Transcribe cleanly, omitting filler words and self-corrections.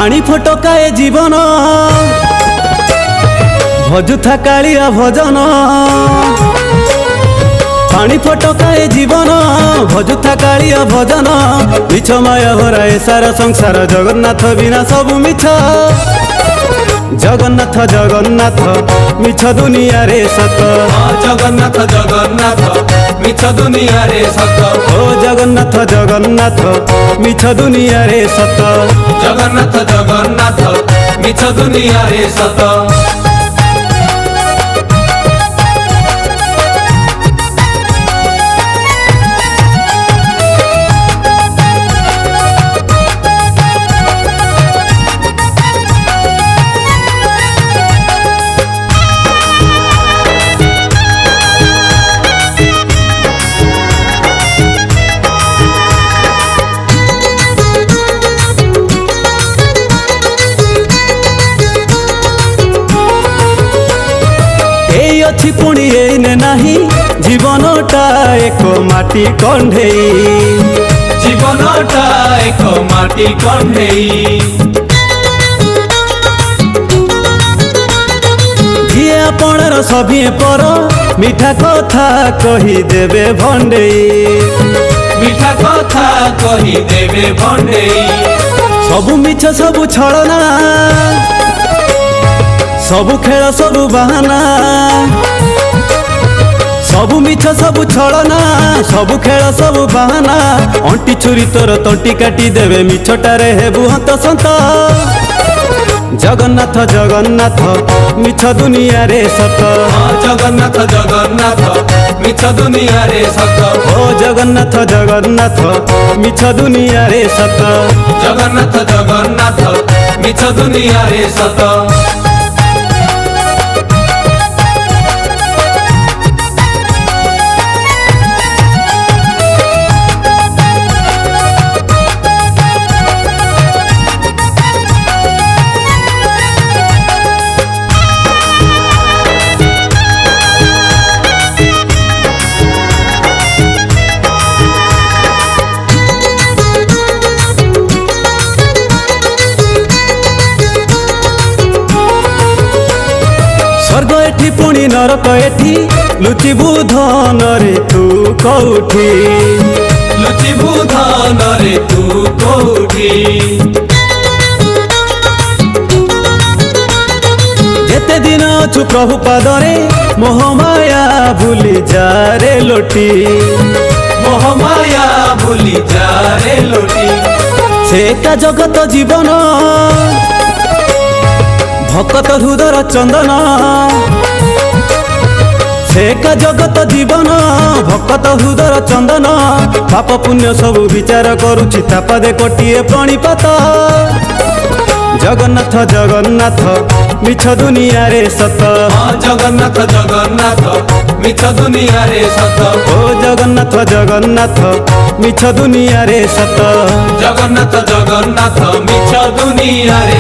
पानी फटकाए जीवन भजुथा कालिया भजन पानी फटकाए जीवन भजुथा कालिया भजन मिछ माया भराए सारा संसार जगन्नाथ बिना सब मिछ जगन्नाथ जगन्नाथ मिछ दुनिया रे सत जगन्नाथ जगन्नाथ मिछ दुनिया रे सत ओ जगन्नाथ जगन्नाथ मिछ दुनिया रे सत जगन्नाथ जगन्नाथ मिछ दुनिया रे सत अच्छी पुणी एने नाही जीवनटा एक माटी कंढेई जीवनटा एक माटी कंढेई जिए आपणर सभी पर मिठा कथा कही देवे भंडेई मिठा कथा कही देवे भंडेई सबु मिछ सबु छलना सबु खेल सबु बहाना सबु मिछ सबु छलना सबु खेल सबु बहाना अंटी छुरी तोर तंटी काटी देवे मिछटारे हेबु हंत संत जगन्नाथ जगन्नाथ मिछ दुनिया रे सत जगन्नाथ जगन्नाथ मिछ दुनिया रे सत ओ जगन्नाथ जगन्नाथ मिछ दुनिया रे सत जगन्नाथ जगन्नाथ मिछ दुनिया रे सत स्वर्ग एठी पुणी नरक एठी लुचिबु धन रे तू कौठी लुचिबु धन रे तू कौठी जेते दिन अछु प्रभु पादरे मोह माया भूली जा रे लोटी मोह माया भूली जा रे लोटी से का जगत जीवन भकत हृदर चंदन से का जगत जीवन भकत हृदर चंदन पाप पुण्य सबु विचार करुछि तापदे कोटिए प्रणिपात जगन्नाथ जगन्नाथ मिछ दुनिया रे सत जगन्नाथ जगन्नाथ मिछ दुनिया रे सत ओ जगन्नाथ जगन्नाथ मिछ दुनिया रे सत जगन्नाथ जगन्नाथ मिछ दुनिया रे